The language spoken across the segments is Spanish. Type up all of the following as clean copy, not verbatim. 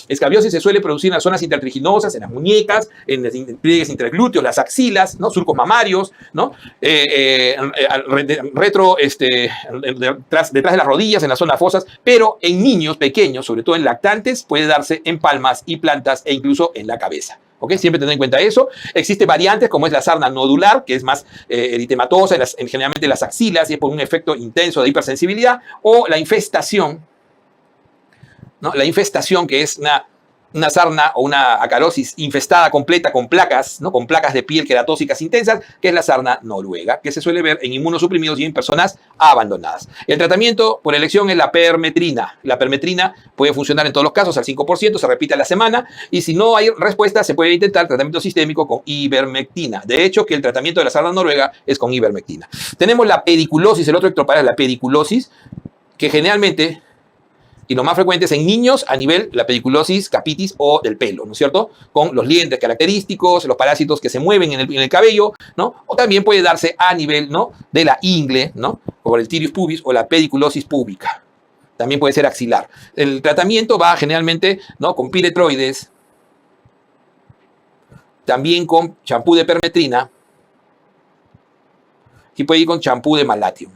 escabiosis se suele producir en las zonas intertriginosas, en las muñecas, en los pliegues interglúteos, las axilas, ¿no? Surcos mamarios, ¿no? Detrás de las rodillas, en las zonas fosas, pero en niños pequeños, sobre todo en lactantes, puede darse en palmas y plantas e incluso en la cabeza. ¿Okay? Siempre tener en cuenta eso. Existen variantes como es la sarna nodular, que es más eritematosa, generalmente en las axilas y es por un efecto intenso de hipersensibilidad, o la infestación, ¿no? La infestación, que es una sarna o una acarosis infestada completa con placas, ¿no? Con placas de piel queratóxicas intensas, que es la sarna noruega, que se suele ver en inmunosuprimidos y en personas abandonadas. El tratamiento por elección es la permetrina. La permetrina puede funcionar en todos los casos al 5%, se repite a la semana, y si no hay respuesta, se puede intentar tratamiento sistémico con ivermectina. De hecho, que el tratamiento de la sarna noruega es con ivermectina. Tenemos la pediculosis, el otro ectopara es la pediculosis, que generalmente, y lo más frecuente es en niños a nivel la pediculosis capitis o del pelo, ¿no es cierto? Con los lientes característicos, los parásitos que se mueven en el cabello, ¿no? O también puede darse a nivel, ¿no? De la ingle, ¿no? Por el tirius pubis o la pediculosis púbica. También puede ser axilar. El tratamiento va generalmente, ¿no? Con piretroides, también con champú de permetrina y puede ir con champú de malatium.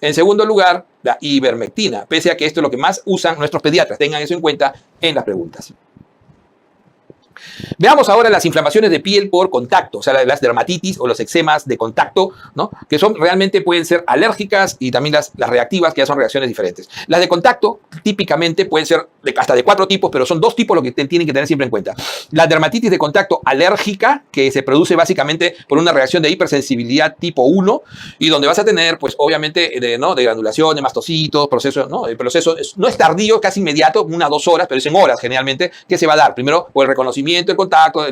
En segundo lugar, la ivermectina, pese a que esto es lo que más usan nuestros pediatras. Tengan eso en cuenta en las preguntas. Veamos ahora las inflamaciones de piel por contacto, o sea, las dermatitis o los eczemas de contacto, ¿no? Que realmente pueden ser alérgicas y también las reactivas, que ya son reacciones diferentes. Las de contacto típicamente pueden ser hasta de 4 tipos, pero son 2 tipos lo que tienen que tener siempre en cuenta. La dermatitis de contacto alérgica, que se produce básicamente por una reacción de hipersensibilidad tipo 1, y donde vas a tener, pues obviamente, de granulación, de mastocitos, proceso, ¿no? El proceso no es tardío, casi inmediato, 1 a 2 horas, pero es en horas generalmente, que se va a dar. Primero, por el reconocimiento, el contacto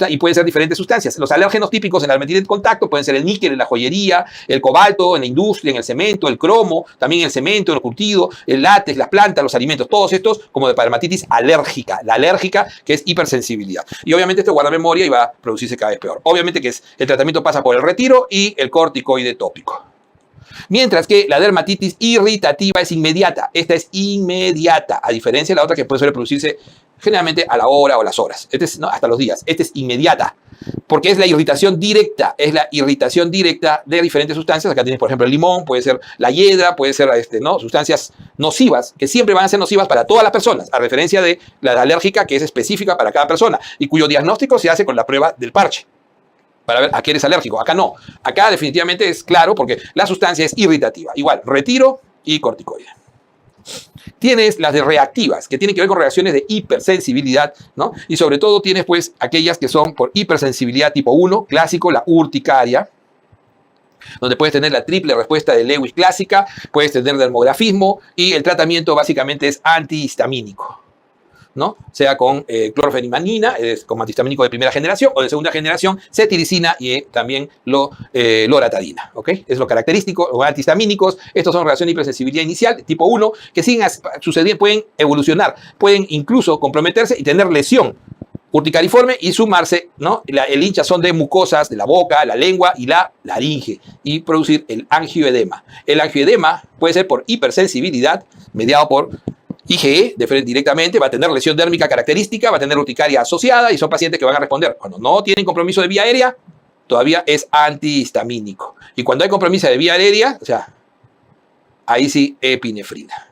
y pueden ser diferentes sustancias. Los alérgenos típicos en la dermatitis de contacto pueden ser el níquel en la joyería, el cobalto en la industria, en el cemento, el cromo, también el cemento, el curtido, el látex, las plantas, los alimentos, todos estos como de dermatitis alérgica. La alérgica, que es hipersensibilidad. Y obviamente esto guarda memoria y va a producirse cada vez peor. Obviamente que el tratamiento pasa por el retiro y el corticoide tópico. Mientras que la dermatitis irritativa es inmediata. Esta es inmediata, a diferencia de la otra que suele producirse generalmente a la hora o las horas. Hasta los días. Esta es inmediata, porque es la irritación directa. Es la irritación directa de diferentes sustancias. Acá tienes, por ejemplo, el limón, puede ser la hiedra, puede ser sustancias nocivas, que siempre van a ser nocivas para todas las personas, a referencia de la alérgica, que es específica para cada persona, y cuyo diagnóstico se hace con la prueba del parche, para ver a qué eres alérgico. Acá no. Acá definitivamente es claro porque la sustancia es irritativa. Igual, retiro y corticoide. Tienes las de reactivas, que tienen que ver con reacciones de hipersensibilidad, ¿no? Y sobre todo tienes, pues, aquellas que son por hipersensibilidad tipo 1, clásico, la urticaria, donde puedes tener la triple respuesta de Lewis clásica, puedes tener dermografismo y el tratamiento básicamente es antihistamínico, ¿no? Sea con clorfenimanina, como antihistamínico de primera generación, o de segunda generación, cetiricina y también loratadina, ¿ok? Es lo característico, los antihistamínicos. Estos son reacciones de hipersensibilidad inicial, tipo 1, que siguen sucediendo, pueden evolucionar, pueden incluso comprometerse y tener lesión urticariforme y sumarse, ¿no? El hinchazón de mucosas de la boca, la lengua y la laringe y producir el angioedema. El angioedema puede ser por hipersensibilidad, mediado por IgE, directamente, va a tener lesión dérmica característica, va a tener urticaria asociada y son pacientes que van a responder. Cuando no tienen compromiso de vía aérea, todavía es antihistamínico. Y cuando hay compromiso de vía aérea, o sea, ahí sí epinefrina.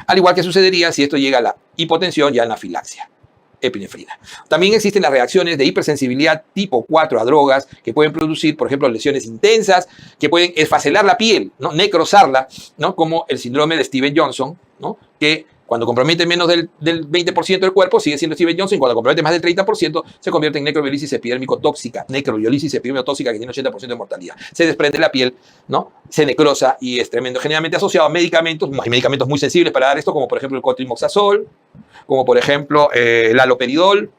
Al igual que sucedería si esto llega a la hipotensión y a la anafilaxia. Epinefrina. También existen las reacciones de hipersensibilidad tipo 4 a drogas que pueden producir, por ejemplo, lesiones intensas, que pueden esfacelar la piel, ¿no? Necrosarla, ¿no? Como el síndrome de Steven-Johnson, ¿no? Que cuando compromete menos del 20% del cuerpo sigue siendo Steven-Johnson, y cuando compromete más del 30% se convierte en necrobiolisis epidérmico tóxica, necrobiolisis epidérmico tóxica que tiene 80% de mortalidad. Se desprende la piel, ¿no? Se necrosa y es tremendo. Generalmente asociado a medicamentos, hay medicamentos muy sensibles para dar esto, como por ejemplo el cotrimoxazol, como por ejemplo el haloperidol,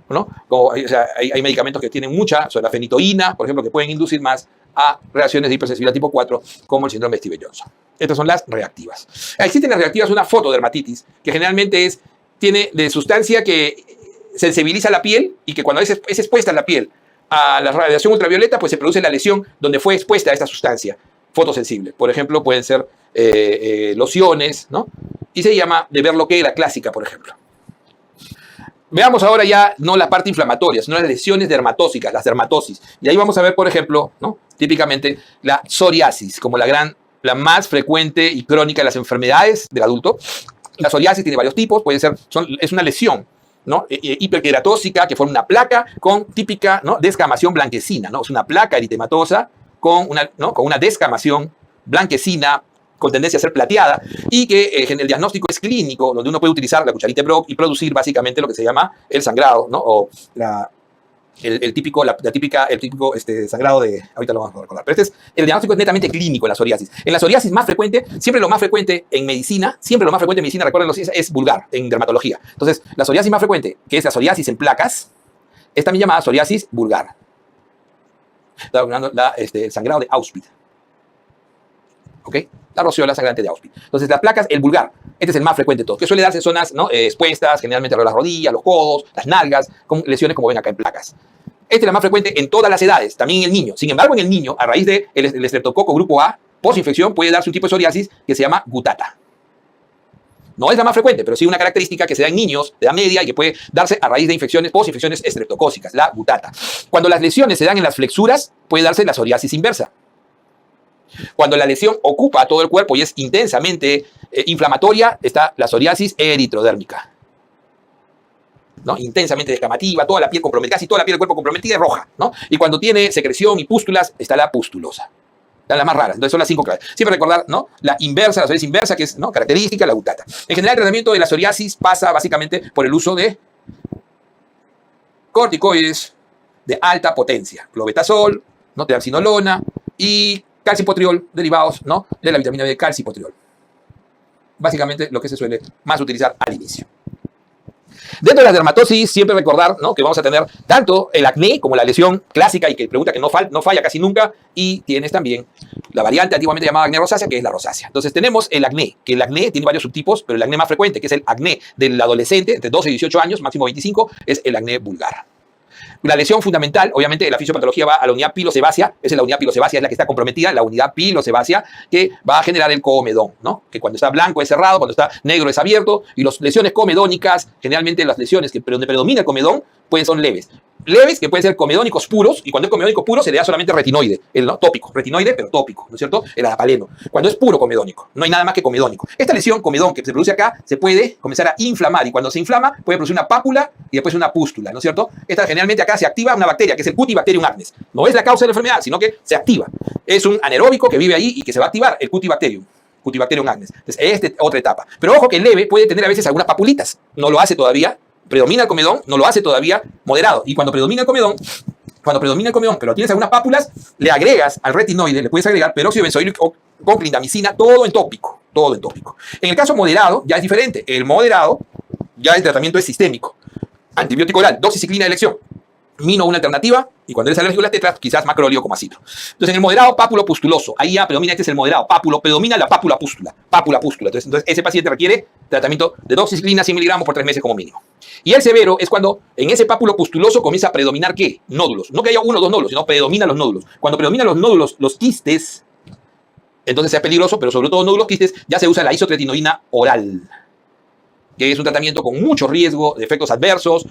¿no? O sea, hay medicamentos que tienen mucha, sobre la fenitoína, por ejemplo, que pueden inducir más a reacciones de hipersensibilidad tipo 4, como el síndrome de Steven-Johnson. Estas son las reactivas. Existen las reactivas, una fotodermatitis, que generalmente tiene de sustancia que sensibiliza la piel y que cuando es expuesta la piel a la radiación ultravioleta, pues se produce la lesión donde fue expuesta a esta sustancia fotosensible. Por ejemplo, pueden ser lociones, ¿no? Y se llama de Berloquet la clásica, por ejemplo. Veamos ahora ya no la parte inflamatoria, sino las lesiones dermatóxicas, las dermatosis. Y ahí vamos a ver, por ejemplo, ¿no? Típicamente la psoriasis, como la más frecuente y crónica de las enfermedades del adulto. La psoriasis tiene varios tipos, es una lesión, ¿no? Hiperqueratóxica que forma una placa con típica, ¿no? descamación blanquecina, ¿no? Es una placa eritematosa con una descamación blanquecina con tendencia a ser plateada y que el diagnóstico es clínico, donde uno puede utilizar la cucharita de Brock y producir básicamente lo que se llama el sangrado, ¿no? O el típico sangrado de... Ahorita lo vamos a recordar. Pero el diagnóstico es netamente clínico en la psoriasis. En la psoriasis más frecuente, siempre lo más frecuente en medicina, recuérdenlo, es vulgar, en dermatología. Entonces, la psoriasis más frecuente, que es la psoriasis en placas, es también llamada psoriasis vulgar. Está hablando el sangrado de Auschwitz. ¿Ok? La roceola sangrante de Auschwitz. Entonces, las placas, el vulgar, este es el más frecuente de todos, que suele darse en zonas, ¿no? expuestas, generalmente a las rodillas, los codos, las nalgas, con lesiones como ven acá en placas. Esta es la más frecuente en todas las edades, también en el niño. Sin embargo, en el niño, a raíz del estreptococo grupo A, posinfección, puede darse un tipo de psoriasis que se llama gutata. No es la más frecuente, pero sí una característica que se da en niños de edad media y que puede darse a raíz de infecciones, posinfecciones estreptocócicas, la gutata. Cuando las lesiones se dan en las flexuras, puede darse la psoriasis inversa. Cuando la lesión ocupa todo el cuerpo y es intensamente inflamatoria, está la psoriasis eritrodérmica, ¿no? Intensamente descamativa, toda la piel comprometida, casi toda la piel del cuerpo comprometida es roja, ¿no? Y cuando tiene secreción y pústulas, está la pustulosa. Están las más raras. Entonces son las 5 claves. Siempre recordar, ¿no? La psoriasis inversa, que es, ¿no? característica, la gutata. En general, el tratamiento de la psoriasis pasa básicamente por el uso de corticoides de alta potencia, clobetasol, ¿no? Triaxinolona y calcipotriol, derivados, ¿no? de la vitamina B, calcipotriol. Básicamente lo que se suele más utilizar al inicio. Dentro de la dermatosis, siempre recordar, ¿no? que vamos a tener tanto el acné como la lesión clásica y que pregunta que no falla casi nunca, y tienes también la variante antiguamente llamada acné rosácea, que es la rosácea. Entonces tenemos el acné, que el acné tiene varios subtipos, pero el acné más frecuente, que es el acné del adolescente entre 12 y 18 años, máximo 25, es el acné vulgar. La lesión fundamental, obviamente, la fisiopatología va a la unidad pilosebácea, esa es la unidad pilosebácea, es la que está comprometida, la unidad pilosebácea, que va a generar el comedón, ¿no? Que cuando está blanco es cerrado, cuando está negro es abierto, y las lesiones comedónicas, generalmente las lesiones donde predomina el comedón, son leves. Leves, que pueden ser comedónicos puros, y cuando es comedónico puro se le da solamente retinoide, ¿no? tópico, retinoide, pero tópico, ¿no es cierto? El adapaleno. Cuando es puro comedónico, no hay nada más que comedónico. Esta lesión comedón que se produce acá se puede comenzar a inflamar, y cuando se inflama puede producir una pápula y después una pústula, ¿no es cierto? Esta generalmente acá se activa una bacteria, que es el Cutibacterium acnes. No es la causa de la enfermedad, sino que se activa. Es un anaeróbico que vive ahí y que se va a activar, el Cutibacterium acnes. Entonces, esta es otra etapa. Pero ojo que el leve puede tener a veces algunas papulitas. No lo hace todavía. Predomina el comedón, no lo hace todavía moderado. Y cuando predomina el comedón, pero tienes algunas pápulas, le agregas al retinoide, le puedes agregar peróxido benzoílico con clindamicina, todo en tópico. En el caso moderado, ya es diferente. El moderado, ya el tratamiento es sistémico. Antibiótico oral, doxiciclina de elección. Mino una alternativa, y cuando eres alérgico a las tetras, quizás macrolio como acito. Entonces, en el moderado, pápulo pustuloso. Ahí ya predomina, este es el moderado. Predomina la pápula pústula. Entonces, ese paciente requiere tratamiento de doxiciclina 100 miligramos por 3 meses como mínimo. Y el severo es cuando en ese pápulo pustuloso comienza a predominar, ¿qué? Nódulos. No que haya uno o dos nódulos, sino predominan los nódulos. Cuando predominan los nódulos, los quistes, entonces es peligroso, pero sobre todo nódulos quistes, ya se usa la isotretinoína oral, que es un tratamiento con mucho riesgo de efectos adversos,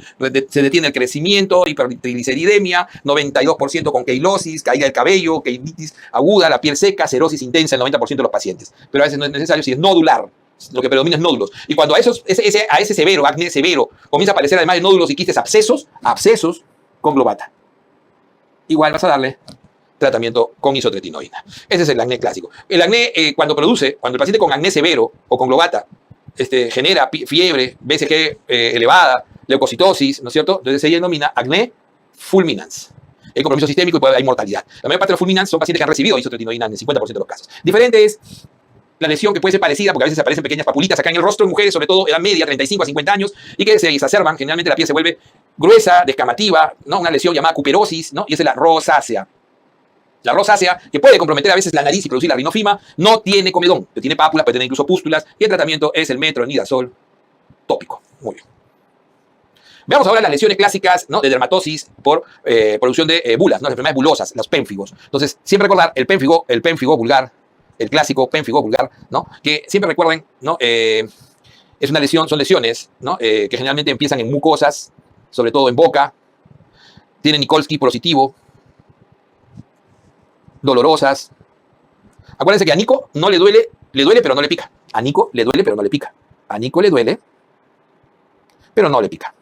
se detiene el crecimiento, hipertrigliceridemia, 92% con queilosis, caída del cabello, queinitis aguda, la piel seca, cerosis intensa en el 90% de los pacientes. Pero a veces no es necesario si es nodular. Lo que predomina es nódulos. Y cuando a ese severo, acné severo, comienza a aparecer además de nódulos y quistes abscesos con globata. Igual vas a darle tratamiento con isotretinoína. Ese es el acné clásico. El acné, cuando el paciente con acné severo o con globata genera fiebre, BCG elevada, leucocitosis, ¿no es cierto? Entonces se denomina acné fulminans. Hay compromiso sistémico y puede haber mortalidad. La mayor parte de los fulminans son pacientes que han recibido isotretinoína en el 50% de los casos. Diferente es la lesión, que puede ser parecida, porque a veces aparecen pequeñas papulitas acá en el rostro en mujeres, sobre todo edad media, 35 a 50 años, y que se exacerban. Generalmente la piel se vuelve gruesa, descamativa, ¿no? Una lesión llamada cuperosis, ¿no? Y esa es la rosácea. La rosácea, que puede comprometer a veces la nariz y producir la rinofima, no tiene comedón, pero tiene pápulas, puede tener incluso pústulas, y el tratamiento es el metronidazol tópico. Muy bien. Veamos ahora las lesiones clásicas, ¿no? de dermatosis por producción de bulas, ¿no? Las enfermedades bulosas, los pénfigos. Entonces, siempre recordar el pénfigo vulgar, el clásico pénfigo vulgar, ¿no? Que siempre recuerden, ¿no? Es una lesión, son lesiones, ¿no? Que generalmente empiezan en mucosas, sobre todo en boca. Tienen Nikolsky positivo, dolorosas. Acuérdense que a Nico no le duele pero no le pica. A Nico le duele pero no le pica. A Nico le duele pero no le pica.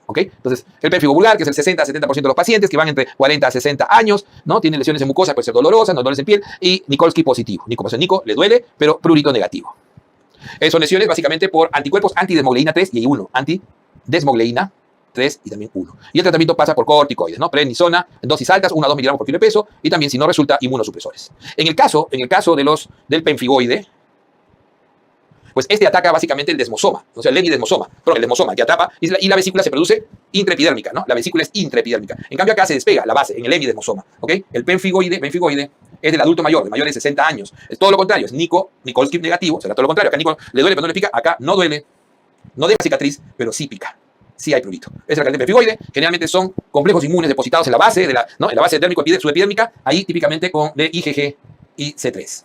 ¿Ok? Entonces, el pérfido vulgar, que es el 60-70% de los pacientes que van entre 40 a 60 años, ¿no? Tienen lesiones en mucosa, puede ser dolorosas, no dolores en piel, y Nikolsky positivo. Nico le duele, pero prurito negativo. Son lesiones básicamente por anticuerpos antidesmogleína 3 y 1. Antidesmogleína 3 y también 1. Y el tratamiento pasa por corticoides, ¿no? Prednisona, en dosis altas, 1 a 2 miligramos por kilo de peso, y también, si no resulta, inmunosupresores. En el caso del pemfigoide, pues este ataca básicamente el desmosoma, o sea, el lemidesmosoma, pero el desmosoma que atrapa y la vesícula se produce intraepidérmica, ¿no? La vesícula es intraepidérmica. En cambio, acá se despega la base en el lemidesmosoma, ¿ok? El pemfigoide es del adulto mayor, de mayores de 60 años. Es todo lo contrario, es Nikolsky negativo, será todo lo contrario. Acá Nico le duele pero no le pica, acá no duele, no deja cicatriz, pero sí pica. Sí hay prurito. Es el caldente pemfigoide. Generalmente son complejos inmunes depositados en la base, en la base térmico-subepidérmica, ahí típicamente de IgG y C3.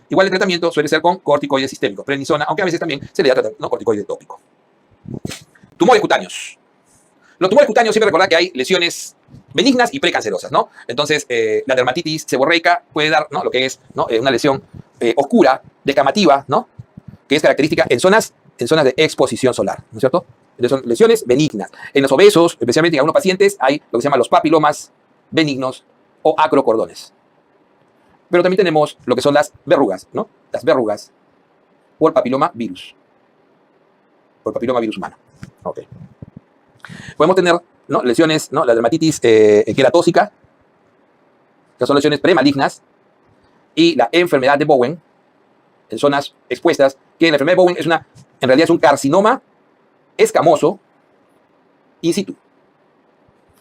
Igual el tratamiento suele ser con corticoides sistémicos, prednisona, aunque a veces también se le da corticoide tópico. Tumores cutáneos. Los tumores cutáneos, siempre recordar que hay lesiones benignas y precancerosas, ¿no? Entonces, la dermatitis seborreica puede dar, ¿no? Lo que es, ¿no? Una lesión oscura, descamativa, ¿no? Que es característica en zonas de exposición solar, ¿no es cierto? Entonces, son lesiones benignas. En los obesos, especialmente en algunos pacientes, hay lo que se llama los papilomas benignos o acrocordones. Pero también tenemos lo que son las verrugas, ¿no? Las verrugas por papiloma virus. Por papiloma virus humano. Ok. Podemos tener, ¿no? Lesiones, ¿no? La dermatitis queratósica, que son lesiones premalignas, y la enfermedad de Bowen, en zonas expuestas, que la enfermedad de Bowen en realidad es un carcinoma escamoso in situ,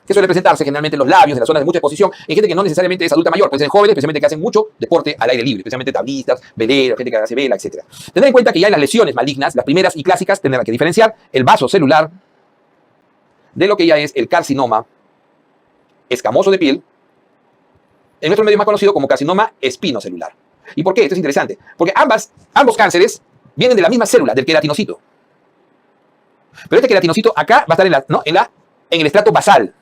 que suele presentarse generalmente en los labios, en las zonas de mucha exposición, en gente que no necesariamente es adulta mayor, puede ser jóvenes, especialmente que hacen mucho deporte al aire libre, especialmente tablistas, veleros, gente que hace vela, etc. Tener en cuenta que ya en las lesiones malignas, las primeras y clásicas, tendrán que diferenciar el vaso celular de lo que ya es el carcinoma escamoso de piel, en nuestro medio más conocido como carcinoma espinocelular. ¿Y por qué? Esto es interesante, porque ambos cánceres vienen de la misma célula, del queratinocito. Pero este queratinocito acá va a estar en el estrato basal.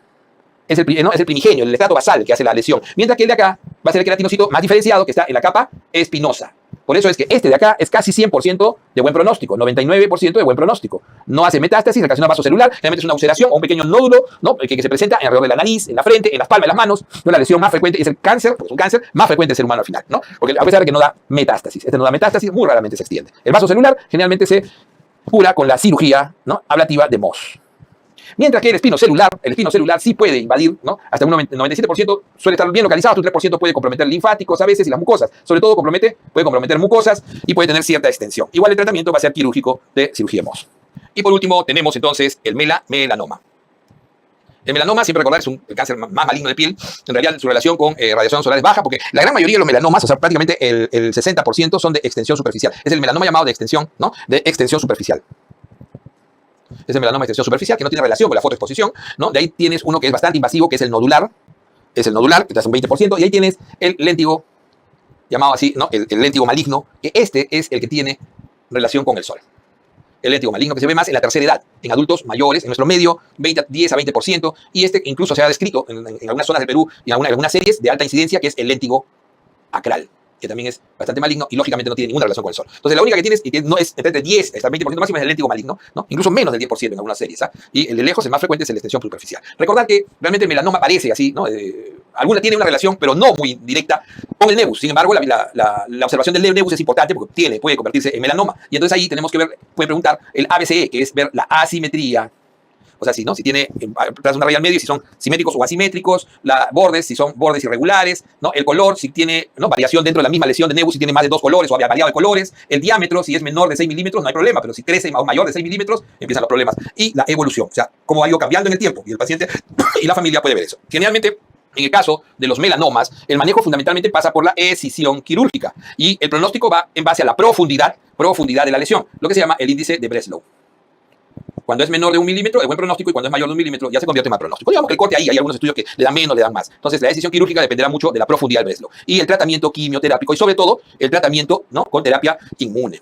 Es el primigenio, el estrato basal que hace la lesión. Mientras que el de acá va a ser el queratinocito más diferenciado que está en la capa espinosa. Por eso es que este de acá es casi 100% de buen pronóstico, 99% de buen pronóstico. No hace metástasis, el carcinoma vasocelular, generalmente es una ulceración o un pequeño nódulo, ¿no? que se presenta alrededor de la nariz, en la frente, en las palmas de las manos. ¿No? La lesión más frecuente es el cáncer, porque es un cáncer más frecuente del ser humano al final, ¿no? Porque a pesar de que no da metástasis, este no da metástasis, muy raramente se extiende. El vasocelular generalmente se cura con la cirugía, ¿no? Ablativa de Mohs. Mientras que el espino celular sí puede invadir, ¿no? Hasta un 97% suele estar bien localizado, hasta un 3% puede comprometer linfáticos a veces y las mucosas. Sobre todo puede comprometer mucosas y puede tener cierta extensión. Igual el tratamiento va a ser quirúrgico de cirugía Mohs. Y por último tenemos entonces el melanoma. El melanoma, siempre recordar, es el cáncer más maligno de piel. En realidad, su relación con radiación solar es baja porque la gran mayoría de los melanomas, o sea, prácticamente el 60% son de extensión superficial. Es el melanoma llamado de extensión, ¿no? De extensión superficial. Es el melanoma de extensión superficial que no tiene relación con la fotoexposición, ¿no? De ahí tienes uno que es bastante invasivo, que es el nodular. Es el nodular, que te hace un 20%. Y ahí tienes el léntigo, llamado así, ¿no? El léntigo maligno, que este es el que tiene relación con el sol. El léntigo maligno que se ve más en la tercera edad, en adultos mayores, en nuestro medio, 10 a 20%. Y este incluso se ha descrito en algunas zonas del Perú y en algunas series de alta incidencia, que es el léntigo acral, que también es bastante maligno y lógicamente no tiene ninguna relación con el sol. Entonces la única que tienes, y que no es entre 10 hasta el 20% máximo, es el léntigo maligno, ¿no? Incluso menos del 10% en algunas series, ¿ah? Y el de lejos, el más frecuente, es la extensión superficial. Recordar que realmente el melanoma parece así, ¿no? Alguna tiene una relación, pero no muy directa, con el nevus. Sin embargo, la observación del nevus es importante porque puede convertirse en melanoma. Y entonces ahí tenemos que ver, puede preguntar el ABCE, que es ver la asimetría. O sea, si tiene tras una raya al medio, si son simétricos o asimétricos, bordes, si son bordes irregulares, ¿no? El color, si tiene, ¿no? Variación dentro de la misma lesión de nevus, si tiene más de 2 colores o había variado de colores. El diámetro, si es menor de 6 milímetros, no hay problema, pero si crece o mayor de 6 milímetros, empiezan los problemas. Y la evolución, o sea, cómo ha ido cambiando en el tiempo. Y el paciente y la familia puede ver eso. Generalmente, en el caso de los melanomas, el manejo fundamentalmente pasa por la escisión quirúrgica. Y el pronóstico va en base a la profundidad de la lesión, lo que se llama el índice de Breslow. Cuando es menor de 1 milímetro es buen pronóstico y cuando es mayor de 1 milímetro ya se convierte en mal pronóstico. Digamos que el corte ahí, hay algunos estudios que le dan menos, le dan más. Entonces la decisión quirúrgica dependerá mucho de la profundidad del Breslow. Y el tratamiento quimioterápico y sobre todo el tratamiento, ¿no? Con terapia inmune.